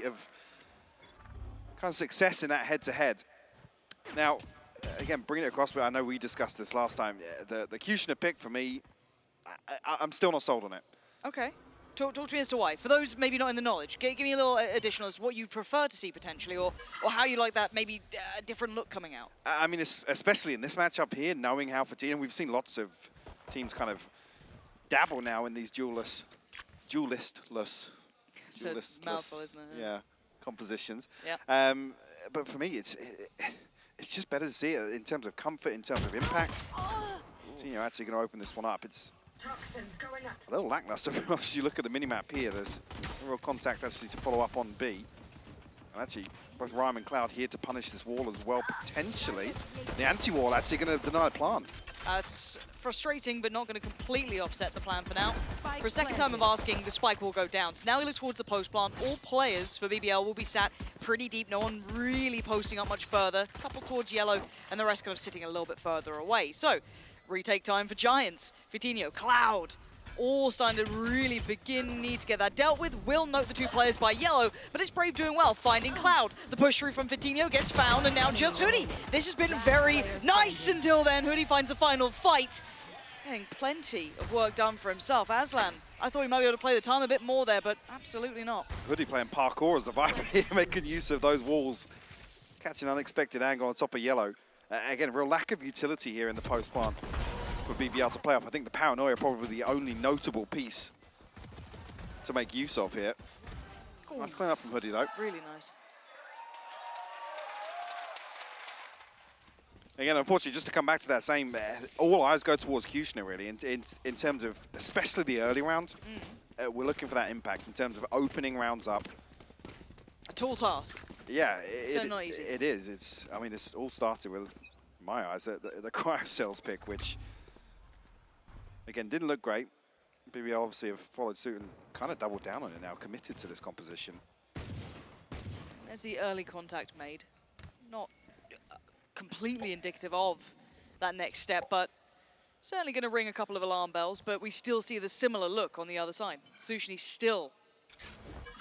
of kind of success in that head-to-head. Now, again, bringing it across, but I know we discussed this last time. The QutionerX pick for me, I'm still not sold on it. Okay. Talk to me as to why. For those maybe not in the knowledge, give me a little additional as to what you prefer to see potentially, or how you like that maybe different look coming out. I mean, especially in this matchup here, knowing how Fortino, we've seen lots of teams kind of dabble now in these duelistless, mouthful, isn't it? Yeah, compositions. Yeah. But for me, it's just better to see it in terms of comfort, in terms of impact. Fortino actually going to open this one up. It's a little lackluster. If you look at the minimap here, there's no real contact actually to follow up on B. And actually, both Rhyme and Cloud here to punish this wall as well, potentially. The anti-wall actually going to deny a plant. It's frustrating, but not going to completely offset the plan for now. For a second time of asking, the spike will go down. So now we look towards the post plant. All players for BBL will be sat pretty deep. No one really posting up much further. A couple towards yellow, and the rest kind of sitting a little bit further away. So, retake time for Giants. Fortino, Cloud, all starting to really need to get that dealt with. Will note the two players by yellow, but it's Brave doing well, finding Cloud. The push through from Fortino gets found, and now just hoody. This has been very nice until then. hoody finds the final fight, getting plenty of work done for himself. Aslan, I thought he might be able to play the time a bit more there, but absolutely not. hoody playing parkour as the Viper here, making use of those walls. Catching an unexpected angle on top of yellow. Again, real lack of utility here in the post plant for BBL to play off. I think the paranoia probably the only notable piece to make use of here. Ooh. Nice clean up from hoody though. Really nice. Again, unfortunately, just to come back to that same, all eyes go towards QutionerX really in terms of, especially the early round. We're looking for that impact in terms of opening rounds up. A tall task. Yeah, not easy. It is. I mean, this all started with, in my eyes, the cryo-cells pick, which, again, didn't look great. BBL obviously have followed suit and kind of doubled down on it now, committed to this composition. There's the early contact made. Not completely indicative of that next step, but certainly going to ring a couple of alarm bells, but we still see the similar look on the other side. SouhcNi still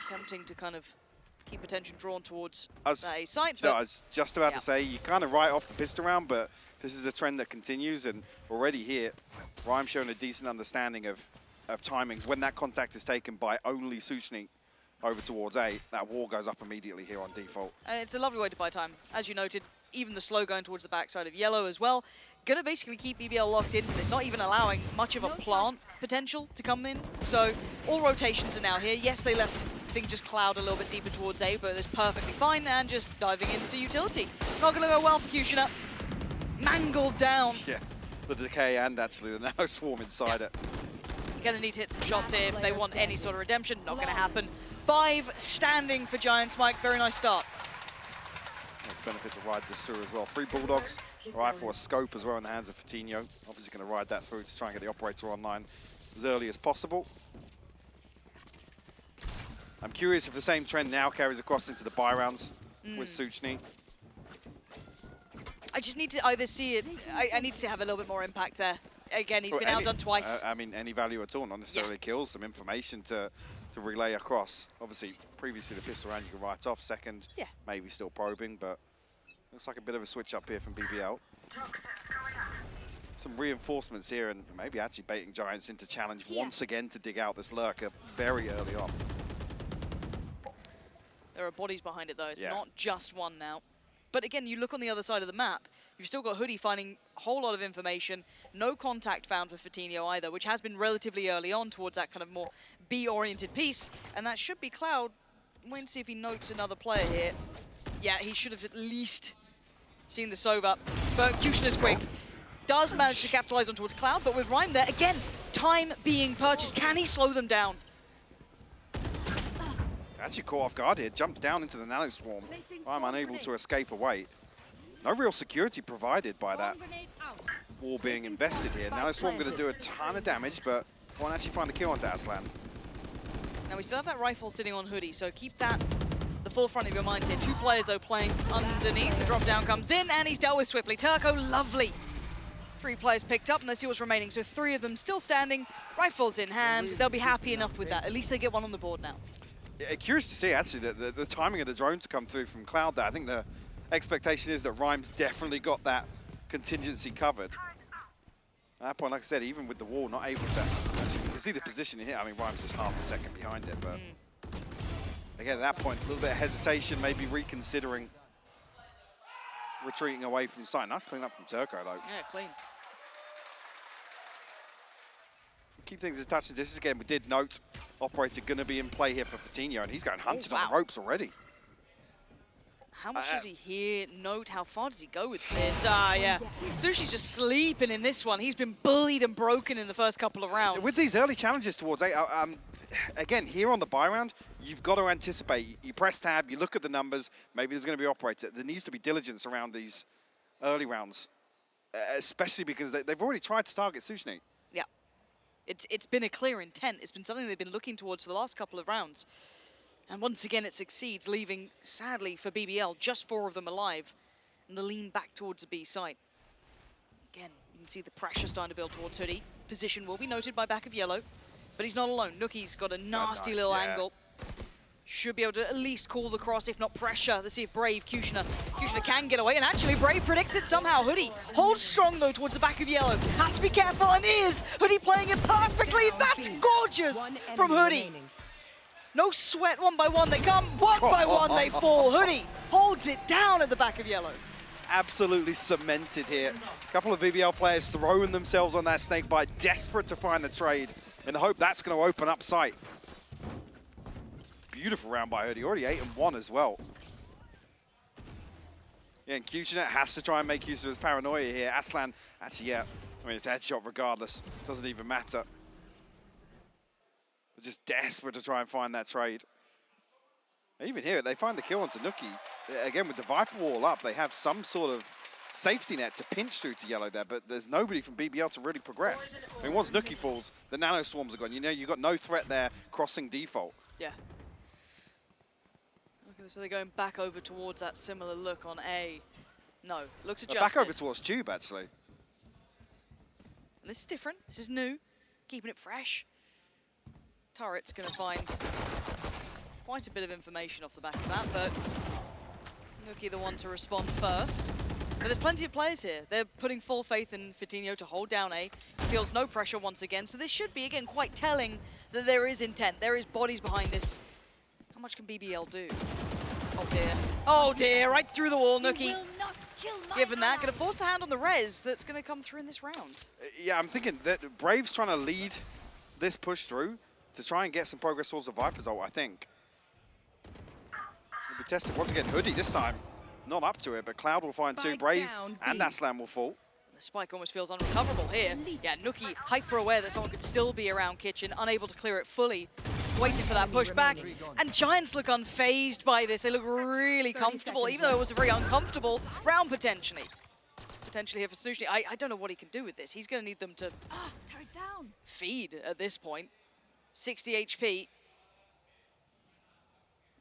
attempting to kind of keep attention drawn towards that A site. I was just about to say, you kind of write off the pistol round, but this is a trend that continues, and already here, Rhyme showing a decent understanding of timings. When that contact is taken by only SouhcNi over towards A, that wall goes up immediately here on default. It's a lovely way to buy time. As you noted, even the slow going towards the backside of yellow as well. Gonna basically keep BBL locked into this, not even allowing much of a plant potential to come in. So all rotations are now here. Yes, they left things just Cloud a little bit deeper towards A, but it's perfectly fine, and just diving into utility. Not gonna go well for QutionerX. Mangled down. Yeah, the decay and actually the nano swarm inside it. Gonna need to hit some shots here if they want any sort of redemption. Not gonna happen. 5 standing for Giants, Mike. Very nice start. Benefit to ride this through as well. 3 Bulldogs, a rifle, a scope as well in the hands of Fortino. Obviously going to ride that through to try and get the operator online as early as possible. I'm curious if the same trend now carries across into the buy rounds with SouhcNi. I just need to either see it, I need to have a little bit more impact there. Again, he's been outdone twice. I mean, any value at all, not necessarily kills, some information to relay across. Obviously, previously the pistol round you can write off. Second, maybe still probing, but looks like a bit of a switch up here from BBL. Some reinforcements here, and maybe actually baiting Giants into challenge once again to dig out this lurker very early on. There are bodies behind it though, it's not just one now. But again, you look on the other side of the map, you've still got hoody finding a whole lot of information. No contact found for Fortino either, which has been relatively early on towards that kind of more B-oriented piece. And that should be Cloud. Wait and see if he notes another player here. Yeah, he should have at least seen the Sova. But QutionerX quick. Does manage to capitalize on towards Cloud, but with Rhyme there, again, time being purchased. Can he slow them down? Actually caught off guard here, jumped down into the nano swarm. I'm unable to escape away. No real security provided by that wall being invested here. Nano swarm going to do a ton of damage, but won't actually find the kill onto Aslan. Now we still have that rifle sitting on hoody, so keep that the forefront of your minds here. 2 players though playing underneath. The drop down comes in, and he's dealt with swiftly. Turko, lovely. 3 players picked up, and let's see what's remaining. So 3 of them still standing, rifles in hand. They'll be happy enough with that. At least they get one on the board now. Yeah, curious to see, actually, the timing of the drone to come through from Cloud there. I think the expectation is that Rhyme's definitely got that contingency covered. At that point, like I said, even with the wall, not able to... Actually, you can see the position here. I mean, Rhyme's just half a second behind it, but... Again, at that point, a little bit of hesitation, maybe reconsidering retreating away from site. Nice clean up from Turko, though. Yeah, clean. Keep things in touch. This is, again, we did note Operator going to be in play here for Fatinho, and he's going hunted on the ropes already. How much does he hear? Note, how far does he go with this? Yeah. SouhcNi's just sleeping in this one. He's been bullied and broken in the first couple of rounds. With these early challenges towards A, again, here on the buy round, you've got to anticipate. You press tab, you look at the numbers, maybe there's going to be Operator. There needs to be diligence around these early rounds, especially because they've already tried to target SouhcNi. Yeah. It's been a clear intent. It's been something they've been looking towards for the last couple of rounds. And once again, it succeeds, leaving, sadly for BBL, just 4 of them alive. And the lean back towards the B site. Again, you can see the pressure starting to build towards hoody. Position will be noted by back of yellow. But he's not alone. Nukkye's got a nasty little angle. Should be able to at least call the cross, if not pressure. Let's see if Brave, QutionerX can get away. And actually, Brave predicts it somehow. hoody holds strong, though, towards the back of yellow. Has to be careful, and is. hoody playing it perfectly. That's gorgeous from hoody. No sweat, 1 by 1 they come, 1 by 1 they fall. hoody holds it down at the back of yellow. Absolutely cemented here. A couple of BBL players throwing themselves on that snake bite, desperate to find the trade, in the hope that's going to open up sight. Beautiful round by hoody, already 8 and 1 as well. Yeah, and QutionerX has to try and make use of his paranoia here. Aslan, actually, yeah, I mean, it's a headshot regardless. Doesn't even matter. They're just desperate to try and find that trade. Even here, they find the kill onto nukkye. Again, with the Viper wall up, they have some sort of safety net to pinch through to yellow there, but there's nobody from BBL to really progress. I mean, once nukkye falls, the nano swarms are gone. You know, you've got no threat there crossing default. Yeah. Okay, so they're going back over towards that similar look on A. No, looks adjusted. Back over towards Tube, actually. And this is different. This is new. Keeping it fresh. Turret's going to find quite a bit of information off the back of that, but nukkye the one to respond first. But there's plenty of players here. They're putting full faith in Fatinho to hold down A. Feels no pressure once again, so this should be, again, quite telling that there is intent. There is bodies behind this. How much can BBL do? Oh dear. Oh dear, right through the wall, nukkye. Given that, going to force the hand on the res that's going to come through in this round. Yeah, I'm thinking that Brave's trying to lead this push through to try and get some progress towards the Viper's ult, I think. We'll be tested once again. hoody this time, not up to it, but Cloud will find 2. Brave and Aslan will fall. The spike almost feels unrecoverable here. Yeah, nukkye hyper aware that someone could still be around Kitchen, unable to clear it fully. Waited for that push back. And Giants look unfazed by this. They look really comfortable, even though it was a very uncomfortable round potentially. Potentially here for SouhcNi. I don't know what he can do with this. He's going to need them to feed at this point. 60 HP.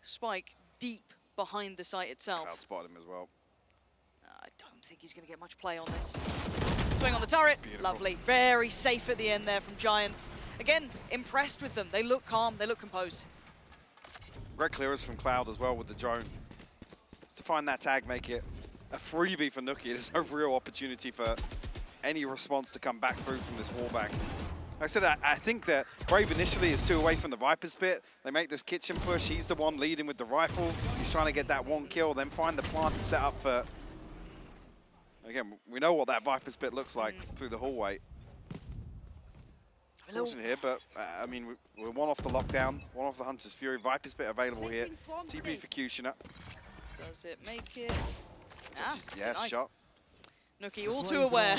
Spike deep behind the site itself. Cloud spotted him as well. I don't think he's going to get much play on this. Swing on the turret. Beautiful. Lovely. Very safe at the end there from Giants. Again, impressed with them. They look calm. They look composed. Great clearance from Cloud as well with the drone. Just to find that tag, make it a freebie for nukkye. There's no real opportunity for any response to come back through from this wallbang. Like I said, I think that Brave initially is 2 away from the Viper's pit. They make this kitchen push. He's the one leading with the rifle. He's trying to get that 1 kill, then find the plant and set up for... Again, we know what that Viper's pit looks like through the hallway. Unfortunate here, but I mean, we're 1 off the lockdown, 1 off the Hunter's Fury. Viper's pit available here. TP for QutionerX. Does it make it? Yeah, nice. shot. nukkye all too aware.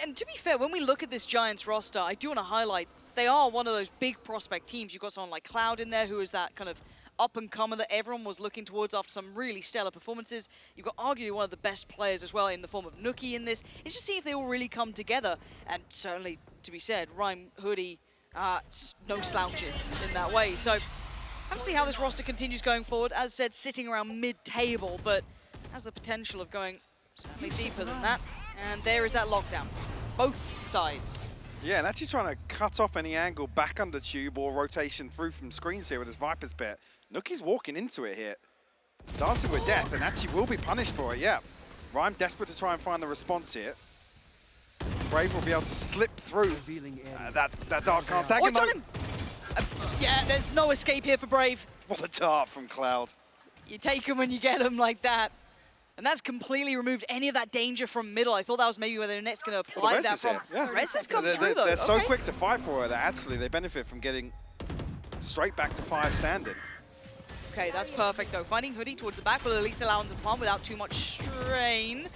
And to be fair, when we look at this Giants roster, I do want to highlight, they are one of those big prospect teams. You've got someone like Cloud in there, who is that kind of up-and-comer that everyone was looking towards after some really stellar performances. You've got arguably one of the best players as well in the form of nukkye in this. It's just see if they all really come together. And certainly, to be said, Rhyme, hoody, no slouches in that way. So, have to see how this roster continues going forward. As said, sitting around mid-table, but has the potential of going certainly deeper than that. And there is that lockdown. Both sides. Yeah, and actually trying to cut off any angle back under tube or rotation through from screens here with his Viper's Pit. Nukkye's walking into it here. Dancing with death, and actually will be punished for it, yeah. Rhyme desperate to try and find the response here. Brave will be able to slip through that dart can't tag him. Oh, him. Yeah, there's no escape here for Brave. What a dart from Cloud. You take him when you get him like that. And that's completely removed any of that danger from middle. I thought that was maybe where the net's going to apply that from. Yeah. Res has come through, though. They're so quick to fight for her that actually they benefit from getting straight back to 5 standing. Okay, that's perfect, though. Finding Hoodie towards the back will at least allow him to plant without too much strain.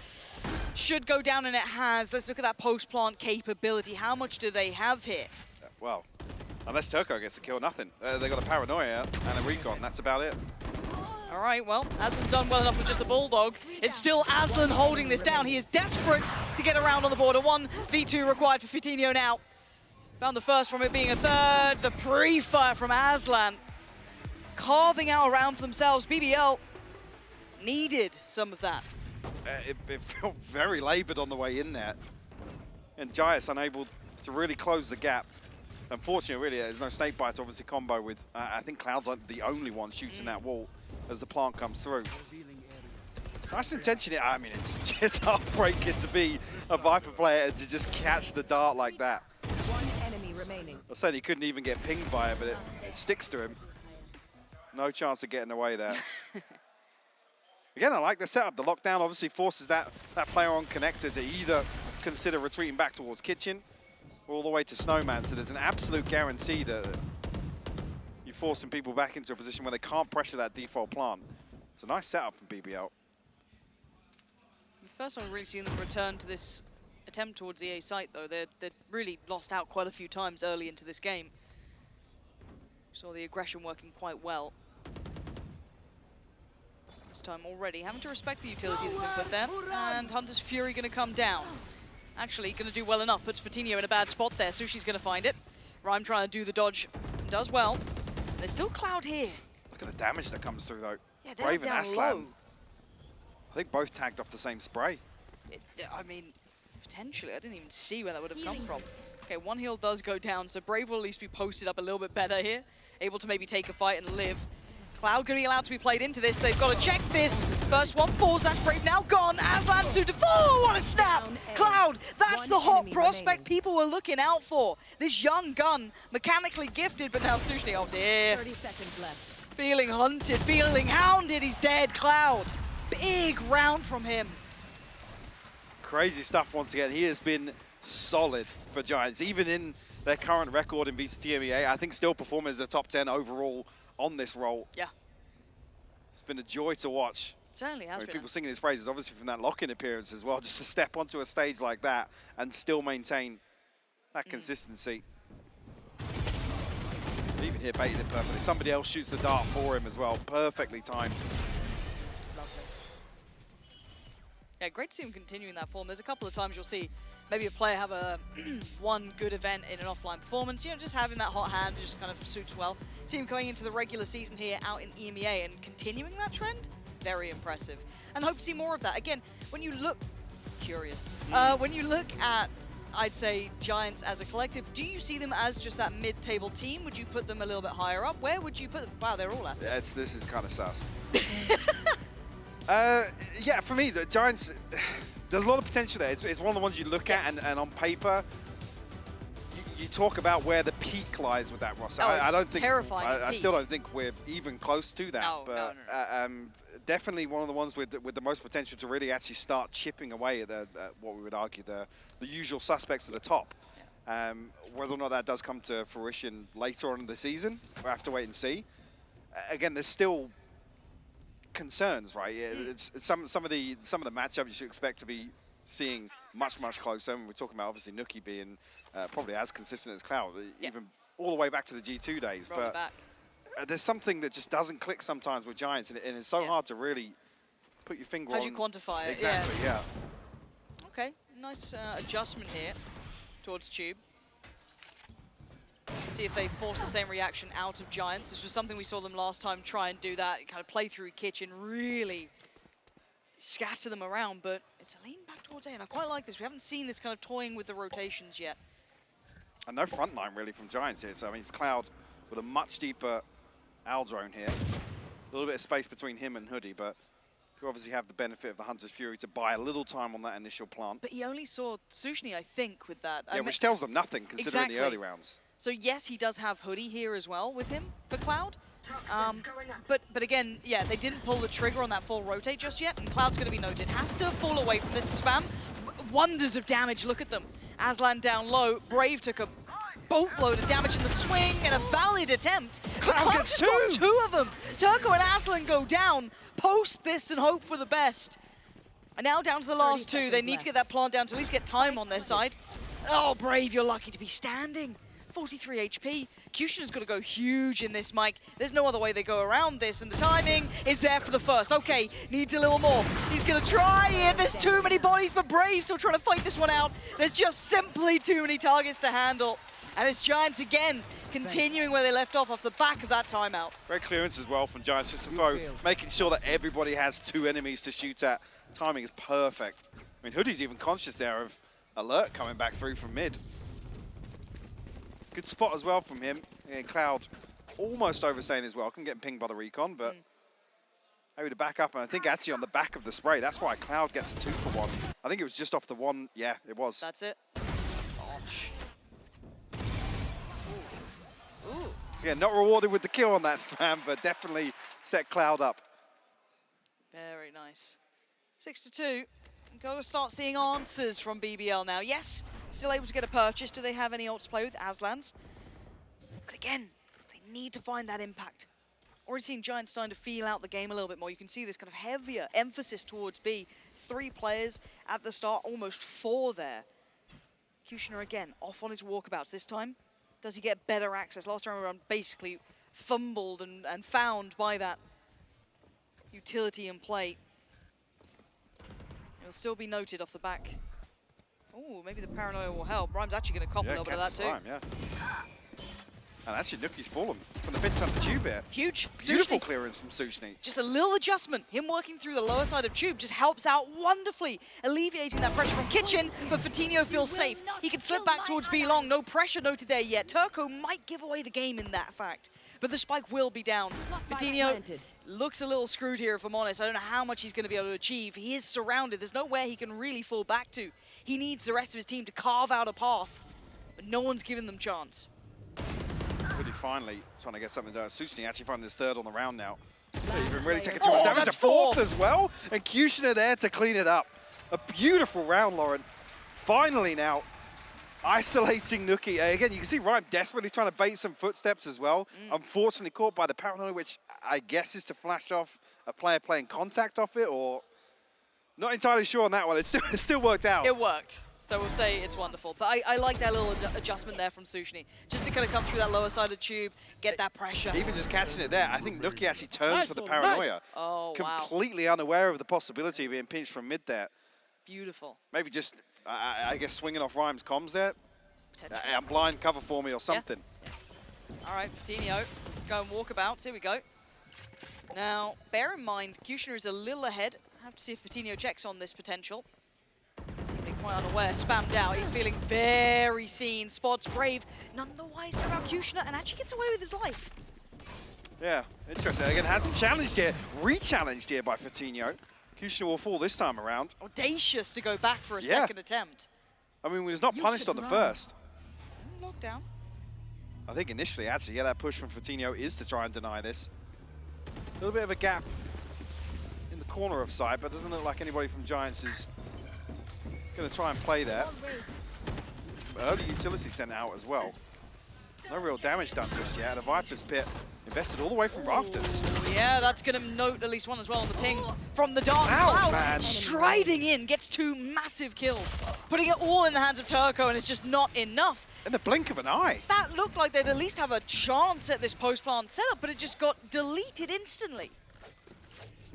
Should go down, and it has. Let's look at that post-plant capability. How much do they have here? Well, unless Turko gets a kill, nothing. They got a Paranoia and a Recon. That's about it. All right, well, Aslan's done well enough with just a Bulldog. It's still Aslan holding this down. He is desperate to get around on the border. 1v2 required for Fitinho now. Found the first from it being a third. The pre-fire from Aslan. Carving out a round for themselves. BBL needed some of that. It felt very labored on the way in there. And GIA's unable to really close the gap. Unfortunately, really, there's no snake bite to obviously combo with, I think Cloud's like the only one shooting that wall as the plant comes through. Nice intention. I mean, it's heartbreaking to be a Viper player and to just catch the dart like that. One enemy remaining. I said he couldn't even get pinged by it, but it sticks to him. No chance of getting away there. Again, I like the setup. The lockdown obviously forces that player on connector to either consider retreating back towards Kitchen or all the way to Snowman. So there's an absolute guarantee that you're forcing people back into a position where they can't pressure that default plant. It's a nice setup from BBL. The first time I've really seen them return to this attempt towards the A site, though. They'd really lost out quite a few times early into this game. Saw the aggression working quite well. This time already having to respect the utility that's been put there. And Hunter's Fury going to come down. Actually going to do well enough. Puts Fitinho in a bad spot there. Sushi's going to find it. Rhyme trying to do the dodge. Does well. There's still Cloud here. Look at the damage that comes through, though. Yeah, they're Brave and down Aslan. low. I think both tagged off the same spray. I mean, potentially. I didn't even see where that would have come from. Okay, one heal does go down, so Brave will at least be posted up a little bit better here. Able to maybe take a fight and live. Cloud going to be allowed to be played into this. They've got to check this. First one falls. That's Brave now gone. Aslan 2-4. What a snap. Cloud, that's the hot prospect people were looking out for. This young gun, mechanically gifted, but now SouhcNi, oh dear. 30 seconds left. Feeling hunted, feeling hounded. He's dead. Cloud, big round from him. Crazy stuff once again. He has been solid for Giants, even in their current record in VCT EMEA. I think still performing as a top 10 overall on this role. Yeah. It's been a joy to watch. Certainly has been. People singing his praises, obviously from that lock-in appearance as well, just to step onto a stage like that and still maintain that consistency. Even here baited it perfectly. Somebody else shoots the dart for him as well. Perfectly timed. Lovely. Yeah, great to see him continuing that form. There's a couple of times you'll see maybe a player have a one good event in an offline performance. You know, just having that hot hand just kind of suits well. See him going into the regular season here out in EMEA and continuing that trend. Very impressive. And hope to see more of that. Again, when you look, when you look at, I'd say, Giants as a collective, do you see them as just that mid-table team? Would you put them a little bit higher up? Where would you put them? Wow, they're all at it. This is kind of sus. Yeah, for me, the Giants, there's a lot of potential there. It's one of the ones you look at and on paper, you talk about where the peak lies with that roster. Oh, I don't think terrifying. I still don't think we're even close to that. No, but no. Definitely one of the ones with the most potential to really actually start chipping away at what we would argue the usual suspects at the top. Yeah. Whether or not that does come to fruition later on in the season, we'll have to wait and see. Again, there's still concerns, right? It's some of the matchups you should expect to be seeing much closer. And we're talking about obviously nukkye being probably as consistent as Cloud, even all the way back to the G2 days. But there's something that just doesn't click sometimes with Giants, and it's so hard to really put your finger on. How do you quantify it? Exactly, yeah. Okay, nice adjustment here towards Tube. See if they force the same reaction out of Giants. This was something we saw them last time try and do that. Kind of play through Kitchen, really scatter them around, but it's a lean back towards A, and I quite like this. We haven't seen this kind of toying with the rotations yet. And no front line really from Giants here. So, I mean, it's Cloud with a much deeper Owl drone here. A little bit of space between him and Hoodie, but you obviously have the benefit of the Hunter's Fury to buy a little time on that initial plant. But he only saw SouhcNi, I think, with that. Yeah, which tells them nothing considering the early rounds. So yes, he does have Hoodie here as well with him for Cloud. But again, yeah, they didn't pull the trigger on that full rotate just yet, and Cloud's going to be noted. Has to fall away from this spam. Wonders of damage, look at them. Aslan down low, Brave took a boatload of damage in the swing and a valid attempt. Cloud gets just got two of them. Turko and Aslan go down. Post this and hope for the best. And now down to the last two. They need to get that plant down to at least get time on their side. Oh, Brave, you're lucky to be standing. 43 HP. Qutioner's got to go huge in this, Mike. There's no other way they go around this, and the timing is there for the first. Okay, needs a little more. He's going to try it. There's too many bodies, but Brave still trying to fight this one out. There's just simply too many targets to handle. And it's Giants again, continuing where they left off the back of that timeout. Great clearance as well from Giants, just to throw, making sure that everybody has two enemies to shoot at. Timing is perfect. I mean, Hoodie's even conscious there of Alert coming back through from mid. Good spot as well from him. And Cloud almost overstaying his welcome, getting pinged by the recon, but maybe to back up. And I think actually on the back of the spray, that's why Cloud gets a 2-for-1. I think it was just off the one. Yeah, it was. That's it. Gosh. Ooh. Yeah, not rewarded with the kill on that spam, but definitely set Cloud up. Very nice. 6-2. Go start seeing answers from BBL now. Yes, still able to get a purchase. Do they have any ults to play with? Aslans. But again, they need to find that impact. Already seen Giants starting to feel out the game a little bit more. You can see this kind of heavier emphasis towards B. 3 players at the start, almost 4 there. QutionerX again, off on his walkabouts this time. Does he get better access? Last time around, basically fumbled and found by that utility in play. It'll still be noted off the back. Oh, maybe the paranoia will help. Rhyme's actually going to cop a little bit of that too. Rhyme, yeah. And actually, Nukkye's fallen from the bench on the tube here. Huge. Beautiful clearance from SouhcNi. Just a little adjustment. Him working through the lower side of tube just helps out wonderfully, alleviating that pressure from Kitchen, but Fatinho feels safe. He can slip back towards B long. No pressure noted there yet. Turko might give away the game in that fact, but the spike will be down. Fatinho looks a little screwed here, if I'm honest. I don't know how much he's going to be able to achieve. He is surrounded. There's nowhere he can really fall back to. He needs the rest of his team to carve out a path, but no one's giving them chance. Hoodie finally trying to get something done. SouhcNi actually finding his 3rd on the round now. Even really taking too much damage. A 4th as well, and QutionerX there to clean it up. A beautiful round, Lauren. Finally now, isolating Nukkye. Again, you can see Rhyme desperately trying to bait some footsteps as well. Unfortunately caught by the paranoia, which I guess is to flash off a player playing contact off it, or not entirely sure on that one. It still worked out. It worked. So we'll say it's wonderful. But I like that little adjustment there from SouhcNi. Just to kind of come through that lower side of the tube, get that pressure. Even just catching it there, I think Nukkye actually turns for the paranoia. Oh, completely unaware of the possibility of being pinched from mid there. Beautiful. Maybe just, I guess, swinging off Rhyme's comms there. I'm blind, cover for me or something. Yeah. All right, Fatinho, go and walkabouts. Here we go. Now, bear in mind, QutionerX is a little ahead. I have to see if Fatinho checks on this potential. Seemingly quite unaware, spammed out. He's feeling very seen. Spots Brave, none the wiser about QutionerX, and actually gets away with his life. Yeah, interesting. Again, hasn't challenged here, re-challenged here by Fatinho. QutionerX will fall this time around. Audacious to go back for a second attempt. I mean, he was not punished on the first. Knockdown. I think initially, actually, yeah, that push from Fatinho is to try and deny this. A little bit of a gap in the corner of side, but doesn't look like anybody from Giants is going to try and play that. Early utility sent out as well. No real damage done just yet. A Viper's Pit invested all the way from rafters. Yeah, that's going to note at least one as well on the ping from the Dark Cloud. Man. Striding in, gets 2 massive kills. Putting it all in the hands of Turko, and it's just not enough. In the blink of an eye. That looked like they'd at least have a chance at this post-plant setup, but it just got deleted instantly.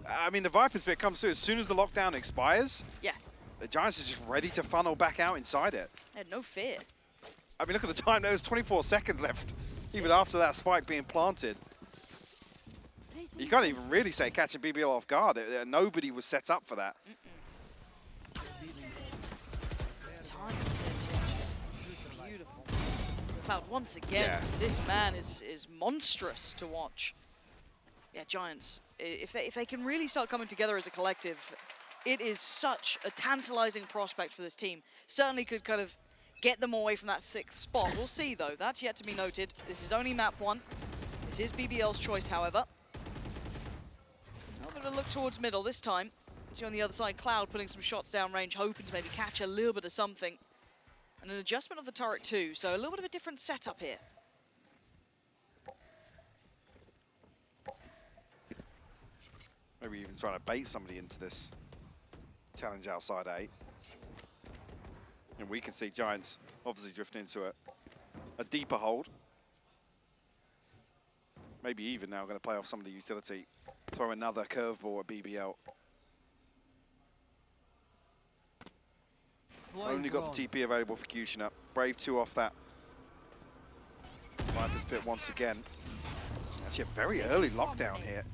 I mean, the Viper's Pit comes through as soon as the lockdown expires. Yeah. The Giants are just ready to funnel back out inside it. They had no fear. I mean, look at the time. There's 24 seconds left, even after that spike being planted. You can't even really say catching BBL off guard. Nobody was set up for that. Time for this, which is beautiful. Cloud, once again, Yeah. this man is monstrous to watch. Yeah, Giants, if they can really start coming together as a collective, it is such a tantalizing prospect for this team. Certainly could kind of get them away from that 6th spot. We'll see, though. That's yet to be noted. This is only map 1. This is BBL's choice, however. Now going to look towards middle this time. See on the other side, Cloud putting some shots down range, hoping to maybe catch a little bit of something. And an adjustment of the turret too, so a little bit of a different setup here. Maybe even trying to bait somebody into this challenge outside A. And we can see Giants obviously drifting into a deeper hold. Maybe even now going to play off some of the utility. Throw another curveball at BBL. Only got the TP available for QutionerX. Brave 2 off that. Viper's Pit once again. Actually a very early lockdown here.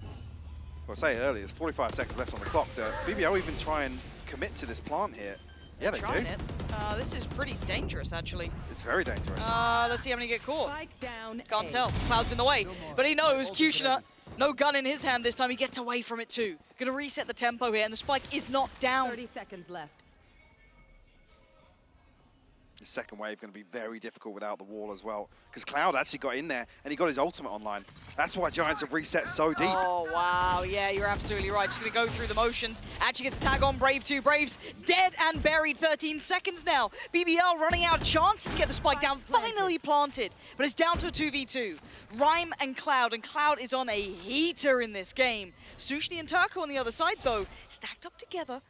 Well, I say early, there's 45 seconds left on the clock. BBL even try and commit to this plant here. Yeah, they do. This is pretty dangerous, actually. It's very dangerous. Let's see how many get caught. Down Can't tell. Cloud's in the way. But he knows QutionerX, no gun in his hand this time. He gets away from it too. Gonna reset the tempo here, and the spike is not down. 30 seconds left. The second wave going to be very difficult without the wall as well. Because Cloud actually got in there and he got his ultimate online. That's why Giants have reset so deep. Oh, wow. Yeah, you're absolutely right. Just going to go through the motions. Actually gets a tag on Brave 2. Brave's dead and buried. 13 seconds now. BBL running out of chances to get the spike down. Finally planted. But it's down to a 2v2. Rhyme and Cloud is on a heater in this game. SouhcNi and Turko on the other side, though, stacked up together.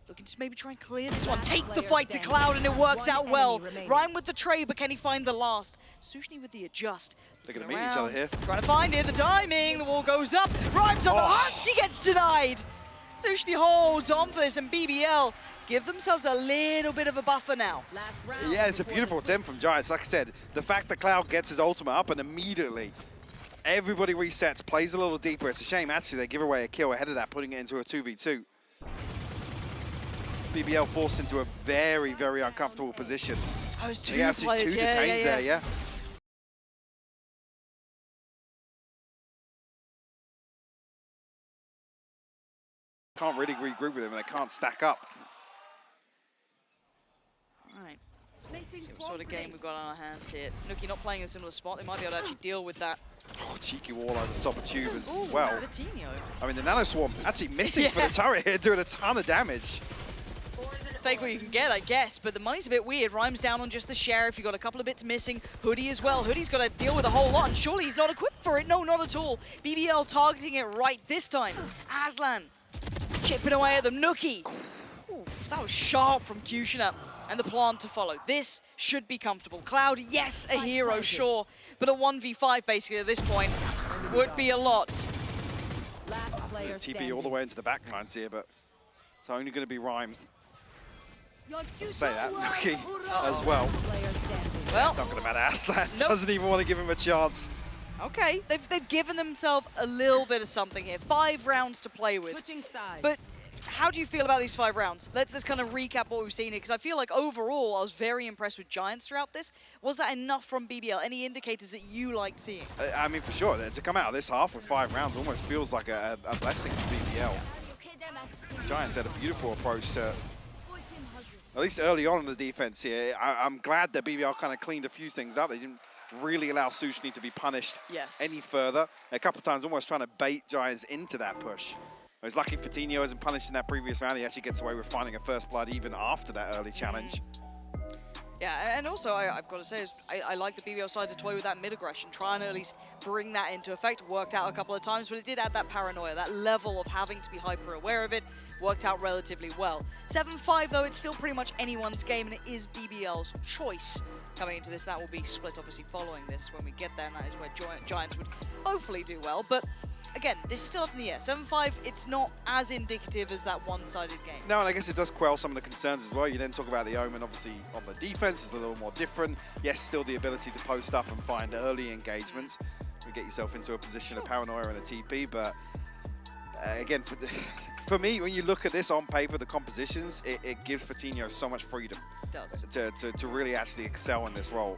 Looking to maybe try and clear this one. Take the fight to Cloud, and it works out well. Rhyme with the trade, but can he find the last? SouhcNi with the adjust. They're going to meet each other here. Trying to find it, the timing, the wall goes up. Rhyme's on the hunt, he gets denied. SouhcNi holds on for this, and BBL give themselves a little bit of a buffer now. Yeah, it's a beautiful attempt from Giants. Like I said, the fact that Cloud gets his ultimate up and immediately everybody resets, plays a little deeper. It's a shame, actually, they give away a kill ahead of that, putting it into a 2v2. BBL forced into a very, very uncomfortable position. Oh, it's two players, two detained there, yeah. Can't really regroup with him, and they can't stack up. All right. See what sort of game we've got on our hands here. Nukkye not playing in a similar spot. They might be able to actually deal with that. Oh, cheeky wall over the top of Tube as Ooh, well. Vitinho. I mean, the Nano Swarm actually missing for the turret here, doing a ton of damage. Take what you can get, I guess, but the money's a bit weird. Rhyme's down on just the Sheriff. You've got a couple of bits missing. Hoody as well. Hoody's got to deal with a whole lot, and surely he's not equipped for it. No, not at all. BBL targeting it right this time. Aslan chipping away at them. Nukkye. Oof, that was sharp from QutionerX. And the plant to follow. This should be comfortable. Cloud, yes, a hero, sure, but a 1v5 basically at this point would be a lot. TP all the way into the back lines here, but it's only going to be Rhyme. Say that, Nukkye as well. Well, not going to matter. Aslan doesn't even want to give him a chance. Okay, they've given themselves a little bit of something here. 5 rounds to play with. But how do you feel about these 5 rounds? Let's just kind of recap what we've seen here, because I feel like overall I was very impressed with Giants throughout this. Was that enough from BBL? Any indicators that you like seeing? I mean, for sure. To come out of this half with 5 rounds almost feels like a blessing for BBL. Giants had a beautiful approach to, at least early on in the defense here. I'm glad that BBL kind of cleaned a few things up. They didn't really allow SouhcNi to be punished any further. A couple of times almost trying to bait Giants into that push. It was lucky Vitinho wasn't punished in that previous round. He actually gets away with finding a first blood even after that early challenge. Yeah, and also I've got to say, I like the BBL side to toy with that mid-aggression, trying to at least bring that into effect. Worked out a couple of times, but it did add that paranoia, that level of having to be hyper-aware of it. Worked out relatively well. 7-5 though, it's still pretty much anyone's game, and it is BBL's choice coming into this. That will be split obviously following this when we get there, and that is where Giants would hopefully do well. But again, this is still up in the air. 7-5, it's not as indicative as that one-sided game. No, and I guess it does quell some of the concerns as well. You then talk about the Omen, obviously, on the defense is a little more different. Yes, still the ability to post up and find early engagements. You get yourself into a position of paranoia and a TP, but again, for me, when you look at this on paper, the compositions, it gives Vitinho so much freedom to really actually excel in this role.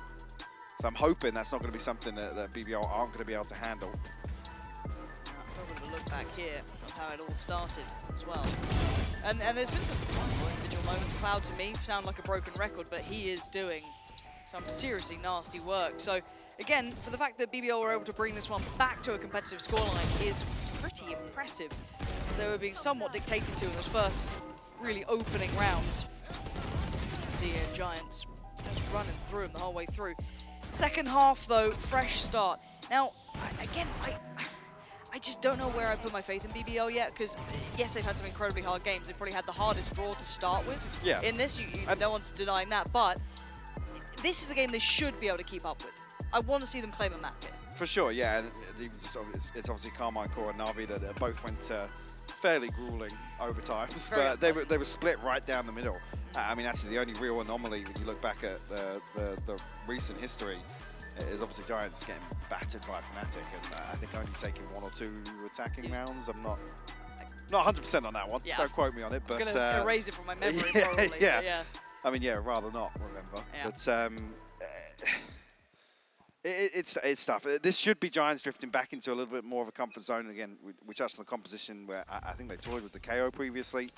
So I'm hoping that's not going to be something that BBL aren't going to be able to handle. A little bit of a look back here of how it all started as well. And there's been some wonderful individual moments. Cloud to me sound like a broken record, but he is doing some seriously nasty work. So again, for the fact that BBL were able to bring this one back to a competitive scoreline is pretty impressive. As they were being somewhat dictated to in those first really opening rounds. See Giants just running through them the whole way through. Second half though, fresh start. Now, I just don't know where I put my faith in BBL yet, because yes, they've had some incredibly hard games. They've probably had the hardest draw to start with. Yeah. In this, no one's denying that, but this is a game they should be able to keep up with. I want to see them claim a map here. For sure, yeah, and even just, it's obviously Carmine Core and Na'Vi that both went fairly grueling overtimes, but they were split right down the middle. I mean, actually, the only real anomaly when you look back at the recent history is obviously Giants getting battered by Fnatic, and I think only taking 1 or 2 attacking rounds. I'm not 100% on that one. Yeah. Don't quote me on it, but I'm gonna erase it from my memory. Yeah, probably, yeah. I mean, yeah, rather not remember. Yeah. But it's tough. This should be Giants drifting back into a little bit more of a comfort zone. Again, we touched on the composition where I think they toyed with the KO previously.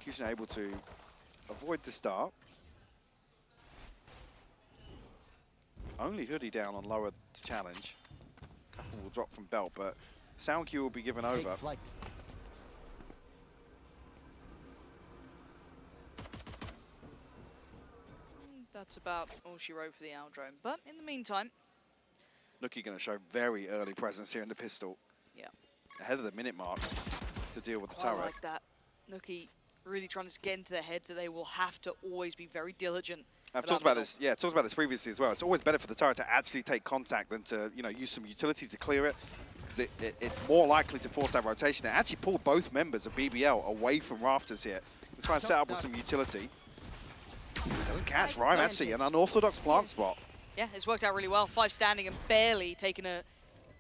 QutionerX able to avoid the start. Only hoody down on lower to challenge. Couple will drop from belt, but SouhcNi will be given over. That's about all she wrote for the Aldrome. But in the meantime, nukkye going to show very early presence here in the pistol. Yeah. Ahead of the minute mark to deal with the quite turret. like that. nukkye really trying to get into their heads that they will have to always be very diligent. I've talked about this. Yeah, talked about this previously as well. It's always better for the turret to actually take contact than to use some utility to clear it, because it's more likely to force that rotation. It actually pulled both members of BBL away from rafters here. We're trying to set up with some utility. Doesn't catch Rhyme, actually, an unorthodox plant spot. Yeah, it's worked out really well. 5 standing and barely taking a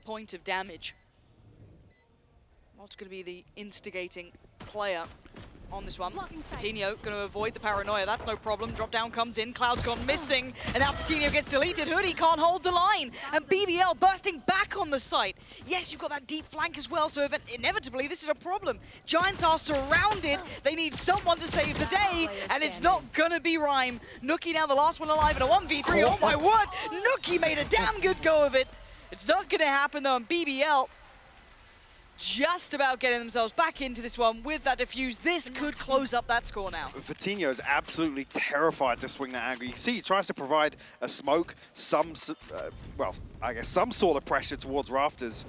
point of damage. What's going to be the instigating player on this one? Patino going to avoid the paranoia. That's no problem. Drop down comes in. Cloud's gone missing. And now Patino gets deleted. hoody can't hold the line. And BBL bursting back on the site. Yes, you've got that deep flank as well. So inevitably, this is a problem. Giants are surrounded. They need someone to save the day. And it's not going to be Rhyme. nukkye now the last one alive in a 1v3. Oh my word. nukkye made a damn good go of it. It's not going to happen though. And BBL just about getting themselves back into this one with that defuse. This could close up that score now. Patino is absolutely terrified to swing that angle. You can see he tries to provide a smoke, well, I guess some sort of pressure towards rafters,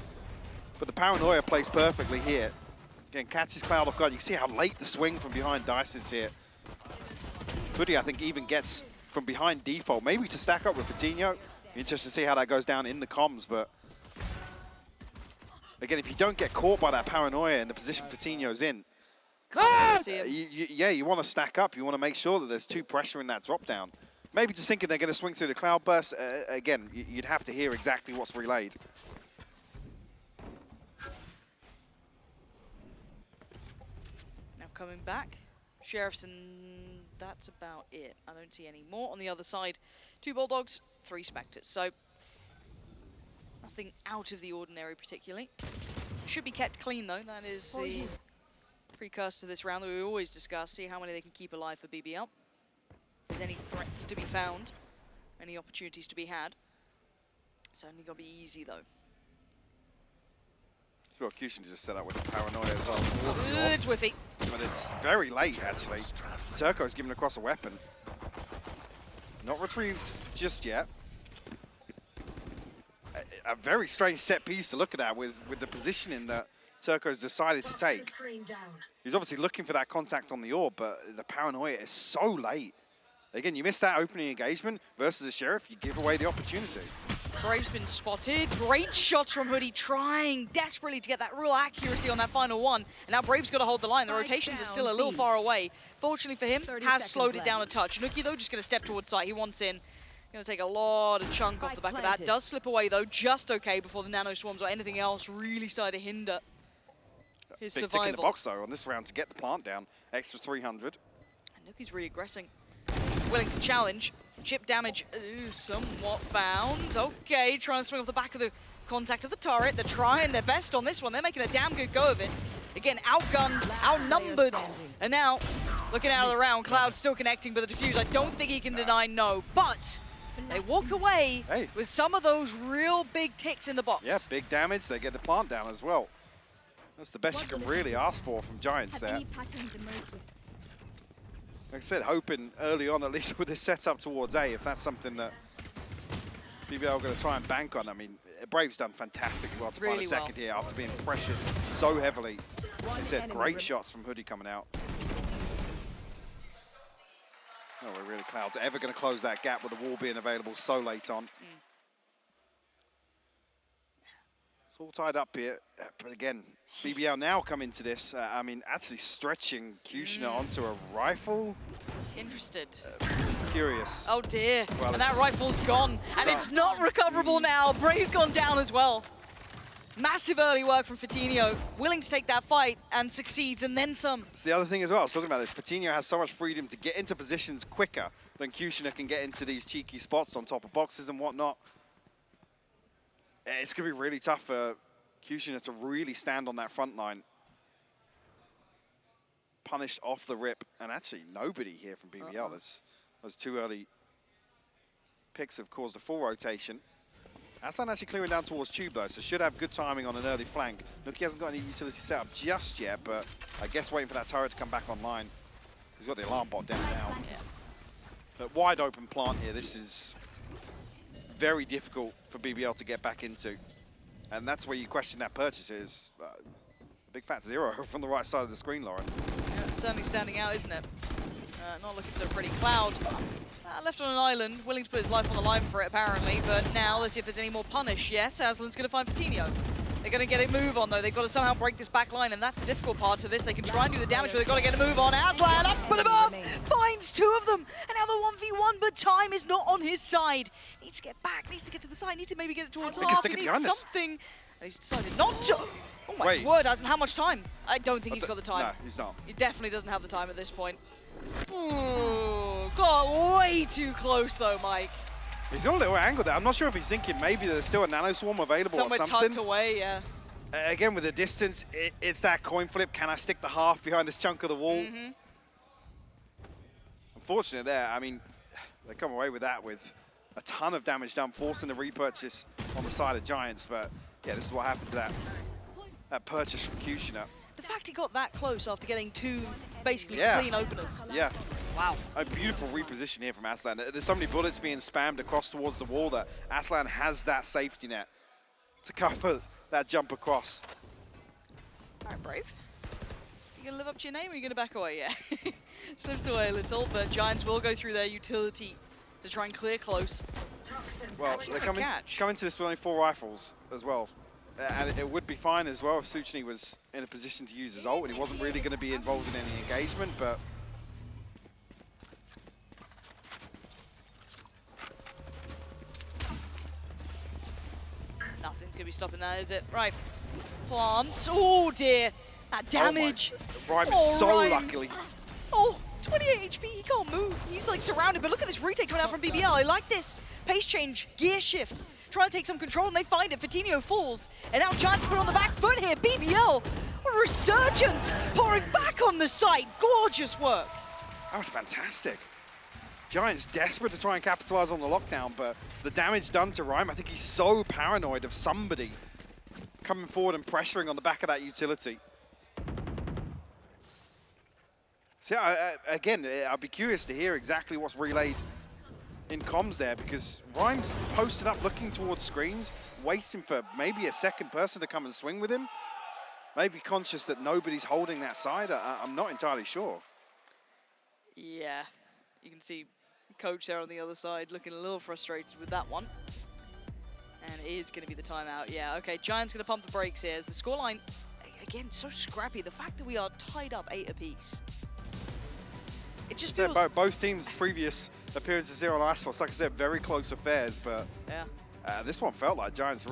but the paranoia plays perfectly here. Again, catches Cloud off guard. You can see how late the swing from behind Dice is here. hoody, I think, even gets from behind default, maybe to stack up with Patino. Be interested to see how that goes down in the comms, but again, if you don't get caught by that paranoia in the position Patino's in, you want to stack up. You want to make sure that there's 2 pressure in that drop down. Maybe just thinking they're going to swing through the cloud burst. Again, you'd have to hear exactly what's relayed. Now coming back, Sheriffs, and that's about it. I don't see any more. On the other side, 2 Bulldogs, 3 Spectres. So nothing out of the ordinary particularly. Should be kept clean though. That is the precursor to this round that we always discuss. See how many they can keep alive for BBL. If there's any threats to be found, any opportunities to be had. Certainly got to be easy though. Sure, QutionerX just set up with the paranoia as well. It's whiffy. But it's very late actually. Turko's given across a weapon. Not retrieved just yet. A very strange set piece to look at that with the positioning that Turko's decided to take. He's obviously looking for that contact on the orb, but the paranoia is so late. Again, you miss that opening engagement versus a Sheriff, you give away the opportunity. Brave's been spotted. Great shots from hoody, trying desperately to get that real accuracy on that final one. And now Brave's got to hold the line. The rotations are still a little far away. Fortunately for him, has slowed it down a touch. nukkye, though, just going to step towards site. He wants in. Going to take a lot of chunk off the back of that. Does slip away, though, just okay before the nano swarms or anything else really started to hinder his Big survival. tick in the box, though, on this round to get the plant down. Extra 300. And nukkye's reaggressing. Willing to challenge. Chip damage is somewhat found. Okay, trying to swing off the back of the contact of the turret. They're trying their best on this one. They're making a damn good go of it. Again, outgunned, outnumbered, and now looking out of the round. Cloud's still connecting, but the defuse, I don't think he can deny no. But they walk away with some of those real big ticks in the box. Yeah, big damage. They get the plant down as well. That's the best you can really ask for from Giants there. Like I said, hoping early on, at least with this setup towards A, if that's something that BBL are going to try and bank on. I mean, Brave's done fantastically well to find a second here after being pressured so heavily. They said great shots from Hoodie coming out. No way really Cloud's ever going to close that gap with the wall being available so late on. It's all tied up here, but again, BBL now come into this. I mean, actually stretching QutionerX onto a rifle. Interested. Curious. Oh dear, Well, and that rifle's gone. And it's not recoverable now. Brave's gone down as well. Massive early work from Fatinho, willing to take that fight and succeeds, and then some. It's the other thing as well, I was talking about this. Fatinho has so much freedom to get into positions quicker than QutionerX can get into these cheeky spots on top of boxes and whatnot. It's going to be really tough for QutionerX to really stand on that front line. Punished off the rip, and actually nobody here from BBL. Those two early picks have caused a full rotation. Aslan actually clearing down towards Tube though, so should have good timing on an early flank. Nukkye hasn't got any utility set up just yet, but I guess waiting for that turret to come back online. He's got the alarm bot down now. But wide open plant here, this is very difficult for BBL to get back into. And that's where you question that purchase is. Big fat 0 from the right side of the screen, Lauren. Yeah, it's certainly standing out, isn't it? Not looking so pretty. Cloud left on an island, willing to put his life on the line for it, apparently. But now, let's see if there's any more punish. Yes, Aslan's going to find Fatinho. They're going to get a move on, though. They've got to somehow break this back line, and that's the difficult part to this. They can try and do the damage, but they've got to get a move on. Aslan, up and above, finds two of them. And now the 1v1, but time is not on his side. Needs to get back, needs to get to the side, needs to maybe get it towards half. He needs something. And he's decided not to. Oh my word, Aslan, how much time? I don't think he's got the time. No, he's not. He definitely doesn't have the time at this point. Ooh, got way too close though, Mike. He's got a little angle there. I'm not sure if he's thinking maybe there's still a nano swarm available or something. Somewhere tucked away, yeah. Again, with the distance, it's that coin flip. Can I stick the half behind this chunk of the wall? Unfortunately there, I mean, they come away with that with a ton of damage done, forcing the repurchase on the side of Giants. But yeah, this is what happened to that purchase from QutionerX. The fact he got that close after getting two basically clean openers. Yeah. Wow. A beautiful reposition here from Aslan. There's so many bullets being spammed across towards the wall that Aslan has that safety net to cover that jump across. All right, Brave. You gonna live up to your name or are you gonna back away? Yeah. Slips away a little, but Giants will go through their utility to try and clear close. Well, they come into this with only 4 rifles as well. And it would be fine as well if SouhcNi was in a position to use his ult and he wasn't really going to be involved in any engagement, but nothing's going to be stopping that, is it? Right. Plant. Oh dear. That damage. Oh Rhyme is so lucky. Oh, 28 HP. He can't move. He's like surrounded, but look at this retake coming out from BBL. I like this. Pace change, gear shift. Trying to take some control, and they find it. Fatinho falls, and now Giants put on the back foot here. BBL, a resurgence, pouring back on the site. Gorgeous work. That was fantastic. Giants desperate to try and capitalize on the lockdown, but the damage done to Rhyme, I think he's so paranoid of somebody coming forward and pressuring on the back of that utility. So yeah, again, I'd be curious to hear exactly what's relayed in comms there, because Rhyme's posted up looking towards screens, waiting for maybe a second person to come and swing with him. Maybe conscious that nobody's holding that side. I'm not entirely sure. Yeah, you can see Coach there on the other side looking a little frustrated with that one. And it is going to be the timeout. Yeah, okay, Giants going to pump the brakes here. As the scoreline, again, so scrappy. The fact that we are tied up 8 apiece. It just feels... Both teams' previous appearances here on Esports, like I said, very close affairs, but yeah. This one felt like Giants really